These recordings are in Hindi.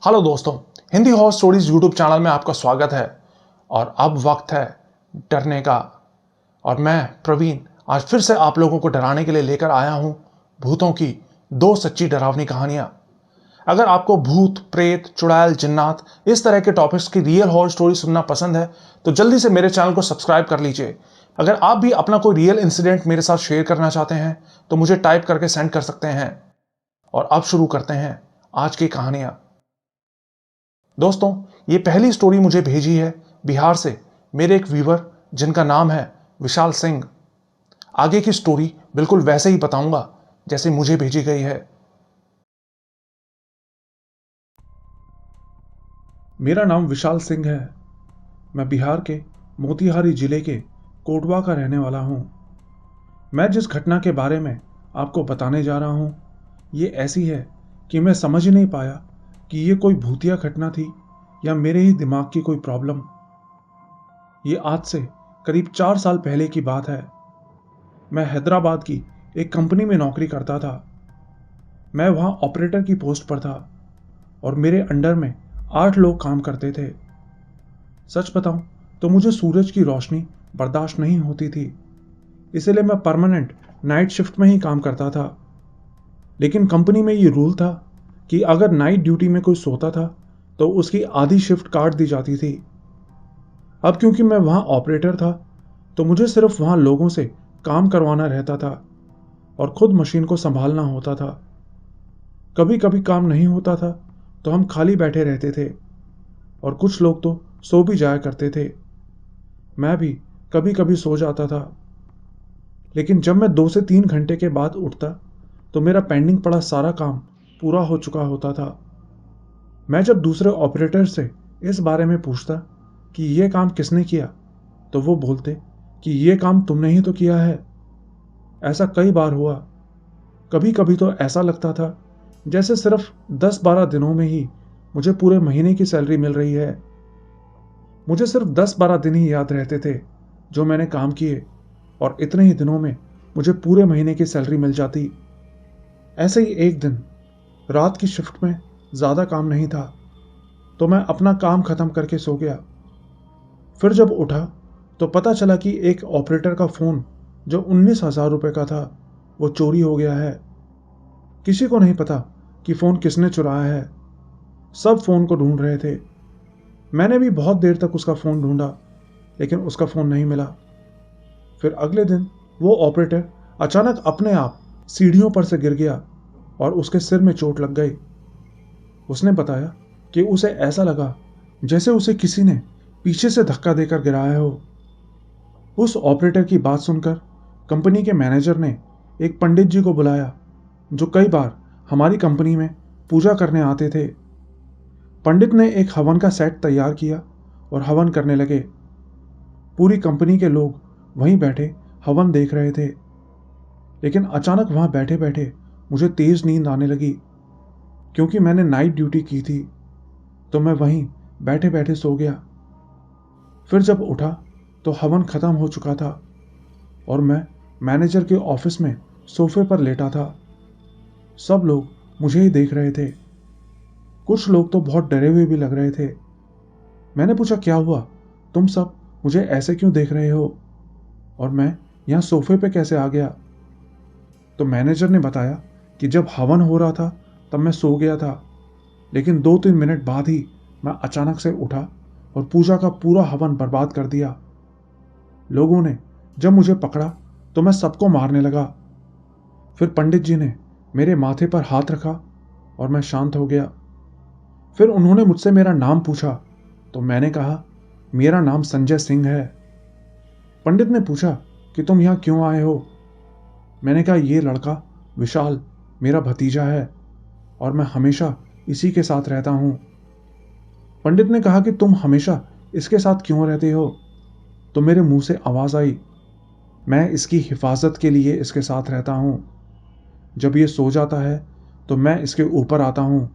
हेलो दोस्तों, Hindi horror stories YouTube channel में आपका स्वागत है। और अब वक्त है डरने का। और मैं प्रवीण आज फिर से आप लोगों को डराने के लिए लेकर आया हूं भूतों की दो सच्ची डरावनी कहानियां। अगर आपको भूत, प्रेत, चुड़ैल, जिन्नात इस तरह के टॉपिक्स की रियल हॉरर स्टोरी सुनना पसंद है तो जल्दी से मेरे चैनल को सब्सक्राइब कर लीजिए। अगर आप भी अपना कोई रियल इंसिडेंट मेरे साथ शेयर करना चाहते हैं तो मुझे टाइप करके सेंड कर सकते हैं। और अब शुरू करते हैं आज की कहानियां। दोस्तों, ये पहली स्टोरी मुझे भेजी है बिहार से मेरे एक व्यूवर जिनका नाम है विशाल सिंह। आगे की स्टोरी बिल्कुल वैसे ही बताऊंगा जैसे मुझे भेजी गई है। मेरा नाम विशाल सिंह है। मैं बिहार के मोतिहारी जिले के कोटवा का रहने वाला हूं। मैं जिस घटना के बारे में आपको बताने जा रहा हूं ये ऐसी है कि मैं समझ ही नहीं पाया कि ये कोई भूतिया घटना थी या मेरे ही दिमाग की कोई प्रॉब्लम। ये आज से करीब 4 साल पहले की बात है। मैं हैदराबाद की एक कंपनी में नौकरी करता था। मैं वहां ऑपरेटर की पोस्ट पर था और मेरे अंडर में 8 लोग काम करते थे। सच बताऊं तो मुझे सूरज की रोशनी बर्दाश्त नहीं होती थी, इसलिए मैं परमानेंट नाइट शिफ्ट में ही काम करता था। लेकिन कंपनी में ये रूल था कि अगर नाइट ड्यूटी में कोई सोता था तो उसकी आधी शिफ्ट काट दी जाती थी। अब क्योंकि मैं वहां ऑपरेटर था तो मुझे सिर्फ वहां लोगों से काम करवाना रहता था और खुद मशीन को संभालना होता था। कभी कभी काम नहीं होता था तो हम खाली बैठे रहते थे और कुछ लोग तो सो भी जाया करते थे। मैं भी कभी कभी सो जाता था। लेकिन जब मैं 2 से 3 घंटे के बाद उठता तो मेरा पेंडिंग पड़ा सारा काम पूरा हो चुका होता था। मैं जब दूसरे ऑपरेटर से इस बारे में पूछता कि ये काम किसने किया तो वो बोलते कि ये काम तुमने ही तो किया है। ऐसा कई बार हुआ। कभी कभी तो ऐसा लगता था जैसे सिर्फ 10-12 दिनों में ही मुझे पूरे महीने की सैलरी मिल रही है। मुझे सिर्फ 10-12 दिन ही याद रहते थे जो मैंने काम किए और इतने ही दिनों में मुझे पूरे महीने की सैलरी मिल जाती। ऐसे ही एक दिन रात की शिफ्ट में ज़्यादा काम नहीं था तो मैं अपना काम ख़त्म करके सो गया। फिर जब उठा तो पता चला कि एक ऑपरेटर का फ़ोन जो 19,000 रुपये का था वो चोरी हो गया है। किसी को नहीं पता कि फ़ोन किसने चुराया है। सब फ़ोन को ढूंढ रहे थे। मैंने भी बहुत देर तक उसका फ़ोन ढूंढा लेकिन उसका फ़ोन नहीं मिला। फिर अगले दिन वो ऑपरेटर अचानक अपने आप सीढ़ियों पर से गिर गया और उसके सिर में चोट लग गई। उसने बताया कि उसे ऐसा लगा जैसे उसे किसी ने पीछे से धक्का देकर गिराया हो। उस ऑपरेटर की बात सुनकर कंपनी के मैनेजर ने एक पंडित जी को बुलाया जो कई बार हमारी कंपनी में पूजा करने आते थे। पंडित ने एक हवन का सेट तैयार किया और हवन करने लगे। पूरी कंपनी के लोग वहीं बैठे हवन देख रहे थे। लेकिन अचानक वहां बैठे बैठे मुझे तेज नींद आने लगी। क्योंकि मैंने नाइट ड्यूटी की थी तो मैं वहीं बैठे बैठे सो गया। फिर जब उठा तो हवन खत्म हो चुका था और मैं मैनेजर के ऑफिस में सोफे पर लेटा था। सब लोग मुझे ही देख रहे थे। कुछ लोग तो बहुत डरे हुए भी लग रहे थे। मैंने पूछा, क्या हुआ, तुम सब मुझे ऐसे क्यों देख रहे हो और मैं यहाँ सोफे पे कैसे आ गया? तो मैनेजर ने बताया कि जब हवन हो रहा था तब मैं सो गया था, लेकिन 2-3 मिनट बाद ही मैं अचानक से उठा और पूजा का पूरा हवन बर्बाद कर दिया। लोगों ने जब मुझे पकड़ा तो मैं सबको मारने लगा। फिर पंडित जी ने मेरे माथे पर हाथ रखा और मैं शांत हो गया। फिर उन्होंने मुझसे मेरा नाम पूछा तो मैंने कहा, मेरा नाम संजय सिंह है। पंडित ने पूछा कि तुम यहाँ क्यों आए हो? मैंने कहा, ये लड़का विशाल मेरा भतीजा है और मैं हमेशा इसी के साथ रहता हूं। पंडित ने कहा कि तुम हमेशा इसके साथ क्यों रहते हो? तो मेरे मुंह से आवाज आई, मैं इसकी हिफाजत के लिए इसके साथ रहता हूं। जब ये सो जाता है तो मैं इसके ऊपर आता हूं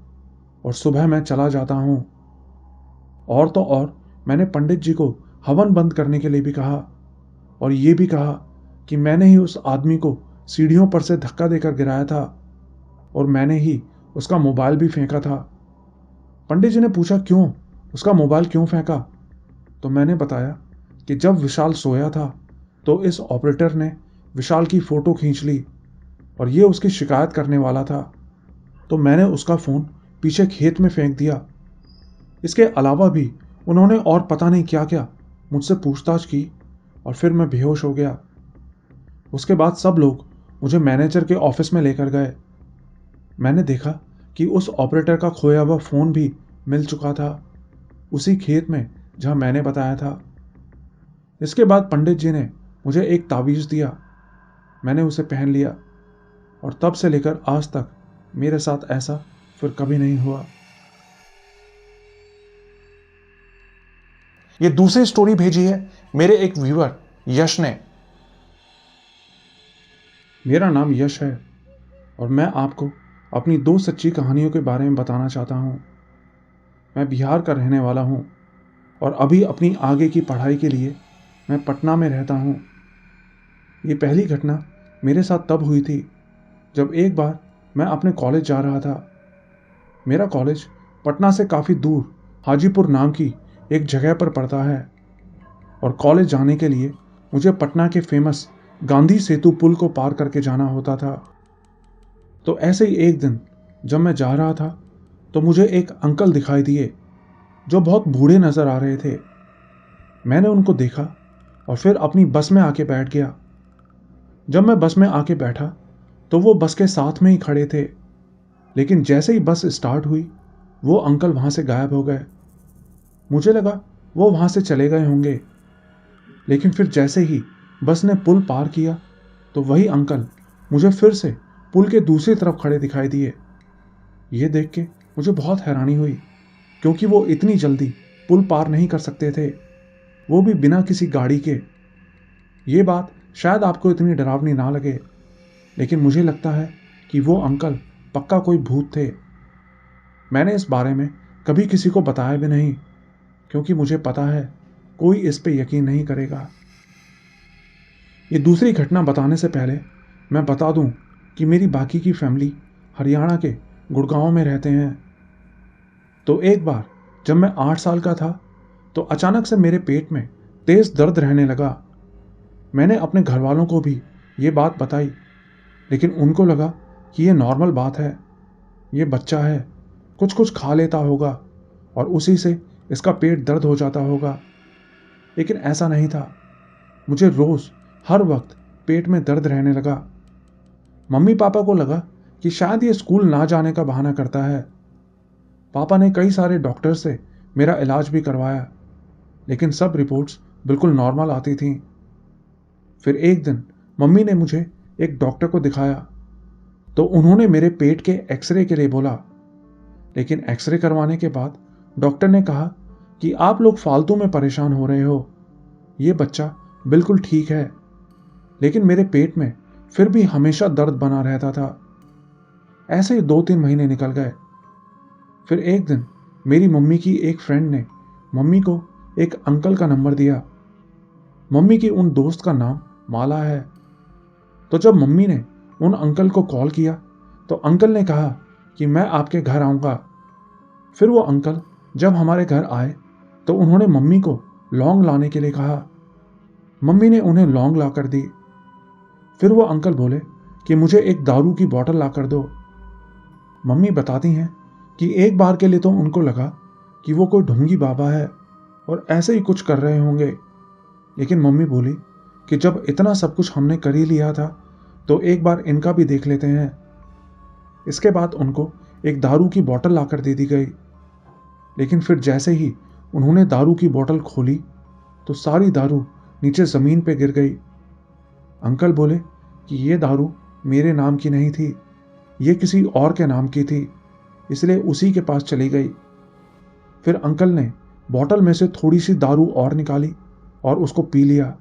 और सुबह मैं चला जाता हूं। और तो और मैंने पंडित जी को हवन बंद करने के लिए भी कहा और ये भी कहा कि मैंने ही उस आदमी को सीढ़ियों पर से धक्का देकर गिराया था और मैंने ही उसका मोबाइल भी फेंका था। पंडित जी ने पूछा क्यों, उसका मोबाइल क्यों फेंका? तो मैंने बताया कि जब विशाल सोया था तो इस ऑपरेटर ने विशाल की फोटो खींच ली और ये उसकी शिकायत करने वाला था, तो मैंने उसका फ़ोन पीछे खेत में फेंक दिया। इसके अलावा भी उन्होंने और पता नहीं क्या क्या मुझसे पूछताछ की और फिर मैं बेहोश हो गया। उसके बाद सब लोग मुझे मैनेजर के ऑफिस में लेकर गए। मैंने देखा कि उस ऑपरेटर का खोया हुआ फ़ोन भी मिल चुका था, उसी खेत में जहां मैंने बताया था। इसके बाद पंडित जी ने मुझे एक तावीज़ दिया। मैंने उसे पहन लिया और तब से लेकर आज तक मेरे साथ ऐसा फिर कभी नहीं हुआ। ये दूसरी स्टोरी भेजी है मेरे एक व्यूअर यश ने। मेरा नाम यश है और मैं आपको अपनी 2 सच्ची कहानियों के बारे में बताना चाहता हूँ। मैं बिहार का रहने वाला हूँ और अभी अपनी आगे की पढ़ाई के लिए मैं पटना में रहता हूँ। ये पहली घटना मेरे साथ तब हुई थी जब एक बार मैं अपने कॉलेज जा रहा था। मेरा कॉलेज पटना से काफ़ी दूर हाजीपुर नाम की एक जगह पर पड़ता है और कॉलेज जाने के लिए मुझे पटना के फेमस गांधी सेतु पुल को पार करके जाना होता था। तो ऐसे ही एक दिन जब मैं जा रहा था तो मुझे एक अंकल दिखाई दिए जो बहुत बूढ़े नज़र आ रहे थे। मैंने उनको देखा और फिर अपनी बस में आके बैठ गया। जब मैं बस में आके बैठा तो वो बस के साथ में ही खड़े थे, लेकिन जैसे ही बस स्टार्ट हुई वो अंकल वहाँ से गायब हो गए। मुझे लगा वो वहाँ से चले गए होंगे, लेकिन फिर जैसे ही बस ने पुल पार किया तो वही अंकल मुझे फिर से पुल के दूसरी तरफ खड़े दिखाई दिए। ये देख के मुझे बहुत हैरानी हुई, क्योंकि वो इतनी जल्दी पुल पार नहीं कर सकते थे, वो भी बिना किसी गाड़ी के। ये बात शायद आपको इतनी डरावनी ना लगे, लेकिन मुझे लगता है कि वो अंकल पक्का कोई भूत थे। मैंने इस बारे में कभी किसी को बताया भी नहीं, क्योंकि मुझे पता है कोई इस पे यकीन नहीं करेगा। ये दूसरी घटना बताने से पहले मैं बता दूं कि मेरी बाकी की फैमिली हरियाणा के गुड़गांव में रहते हैं। तो एक बार जब मैं 8 साल का था तो अचानक से मेरे पेट में तेज दर्द रहने लगा। मैंने अपने घर वालों को भी ये बात बताई, लेकिन उनको लगा कि ये नॉर्मल बात है, ये बच्चा है, कुछ कुछ खा लेता होगा और उसी से इसका पेट दर्द हो जाता होगा। लेकिन ऐसा नहीं था। मुझे रोज़ हर वक्त पेट में दर्द रहने लगा। मम्मी पापा को लगा कि शायद ये स्कूल ना जाने का बहाना करता है। पापा ने कई सारे डॉक्टर से मेरा इलाज भी करवाया, लेकिन सब रिपोर्ट्स बिल्कुल नॉर्मल आती थीं। फिर एक दिन मम्मी ने मुझे एक डॉक्टर को दिखाया, तो उन्होंने मेरे पेट के एक्सरे के लिए बोला। लेकिन एक्सरे करवाने के बाद डॉक्टर ने कहा कि आप लोग फालतू में परेशान हो रहे हो, ये बच्चा बिल्कुल ठीक है। लेकिन मेरे पेट में फिर भी हमेशा दर्द बना रहता था। ऐसे ही 2-3 महीने निकल गए। फिर एक दिन मेरी मम्मी की एक फ्रेंड ने मम्मी को एक अंकल का नंबर दिया। मम्मी की उन दोस्त का नाम माला है। तो जब मम्मी ने उन अंकल को कॉल किया तो अंकल ने कहा कि मैं आपके घर आऊँगा। फिर वो अंकल जब हमारे घर आए तो उन्होंने मम्मी को लौंग लाने के लिए कहा। मम्मी ने उन्हें लौंग ला कर दी। फिर वो अंकल बोले कि मुझे एक दारू की बोतल ला कर दो। मम्मी बताती हैं कि एक बार के लिए तो उनको लगा कि वो कोई ढोंगी बाबा है और ऐसे ही कुछ कर रहे होंगे, लेकिन मम्मी बोली कि जब इतना सब कुछ हमने कर ही लिया था तो एक बार इनका भी देख लेते हैं। इसके बाद उनको एक दारू की बोतल लाकर दे दी गई, लेकिन फिर जैसे ही उन्होंने दारू की बोतल खोली तो सारी दारू नीचे ज़मीन पे गिर गई। अंकल बोले कि ये दारू मेरे नाम की नहीं थी, ये किसी और के नाम की थी, इसलिए उसी के पास चली गई। फिर अंकल ने बोतल में से थोड़ी सी दारू और निकाली और उसको पी लिया।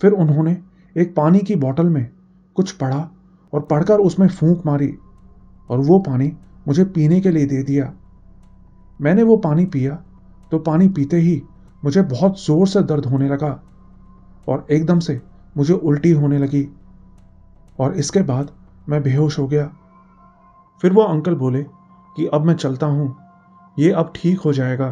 फिर उन्होंने एक पानी की बोतल में कुछ पढ़ा और पढ़कर उसमें फूंक मारी और वो पानी मुझे पीने के लिए दे दिया। मैंने वो पानी पिया तो पानी पीते ही मुझे बहुत ज़ोर से दर्द होने लगा और एकदम से मुझे उल्टी होने लगी और इसके बाद मैं बेहोश हो गया। फिर वो अंकल बोले कि अब मैं चलता हूँ, ये अब ठीक हो जाएगा।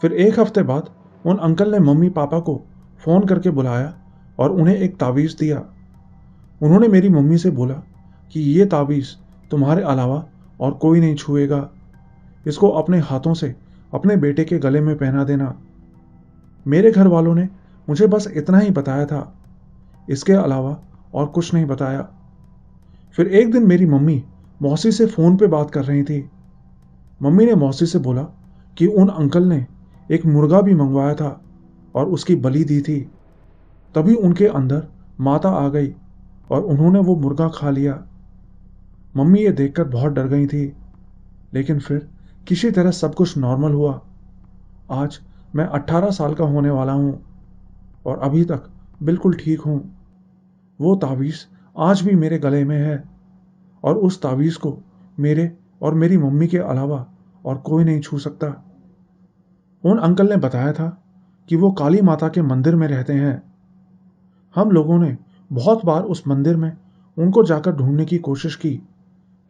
फिर 1 हफ्ते बाद उन अंकल ने मम्मी पापा को फ़ोन करके बुलाया और उन्हें एक तावीज़ दिया। उन्होंने मेरी मम्मी से बोला कि ये तावीज़ तुम्हारे अलावा और कोई नहीं छुएगा। इसको अपने हाथों से अपने बेटे के गले में पहना देना। मेरे घर वालों ने मुझे बस इतना ही बताया था, इसके अलावा और कुछ नहीं बताया। फिर एक दिन मेरी मम्मी मौसी से फ़ोन पे बात कर रही थी। मम्मी ने मौसी से बोला कि उन अंकल ने एक मुर्गा भी मंगवाया था और उसकी बलि दी थी। तभी उनके अंदर माता आ गई और उन्होंने वो मुर्गा खा लिया। मम्मी ये देखकर बहुत डर गई थी, लेकिन फिर किसी तरह सब कुछ नॉर्मल हुआ। आज मैं 18 साल का होने वाला हूँ और अभी तक बिल्कुल ठीक हूँ। वो तावीज़ आज भी मेरे गले में है और उस तावीज़ को मेरे और मेरी मम्मी के अलावा और कोई नहीं छू सकता। उन अंकल ने बताया था कि वो काली माता के मंदिर में रहते हैं। हम लोगों ने बहुत बार उस मंदिर में उनको जाकर ढूंढने की कोशिश की,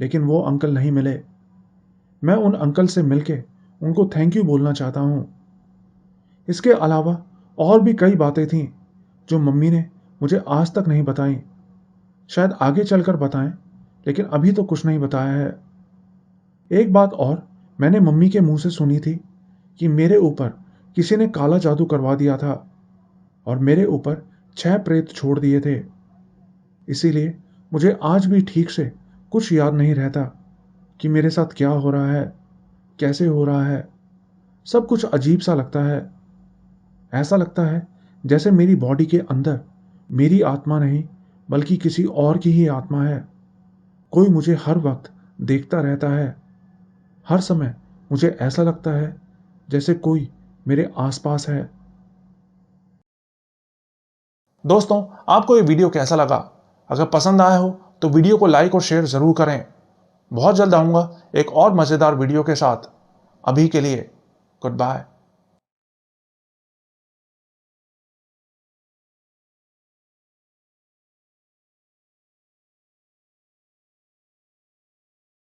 लेकिन वो अंकल नहीं मिले। मैं उन अंकल से मिलके उनको थैंक यू बोलना चाहता हूँ। इसके अलावा और भी कई बातें थीं जो मम्मी ने मुझे आज तक नहीं बताई। शायद आगे चलकर बताएं, लेकिन अभी तो कुछ नहीं बताया है। एक बात और मैंने मम्मी के मुंह से सुनी थी कि मेरे ऊपर किसी ने काला जादू करवा दिया था और मेरे ऊपर 6 प्रेत छोड़ दिए थे। इसीलिए मुझे आज भी ठीक से कुछ याद नहीं रहता कि मेरे साथ क्या हो रहा है, कैसे हो रहा है। सब कुछ अजीब सा लगता है। ऐसा लगता है जैसे मेरी बॉडी के अंदर मेरी आत्मा नहीं बल्कि किसी और की ही आत्मा है। कोई मुझे हर वक्त देखता रहता है। हर समय मुझे ऐसा लगता है जैसे कोई मेरे आसपास है। दोस्तों, आपको ये वीडियो कैसा लगा? अगर पसंद आया हो तो वीडियो को लाइक और शेयर ज़रूर करें। बहुत जल्द आऊँगा एक और मज़ेदार वीडियो के साथ। अभी के लिए गुड बाय।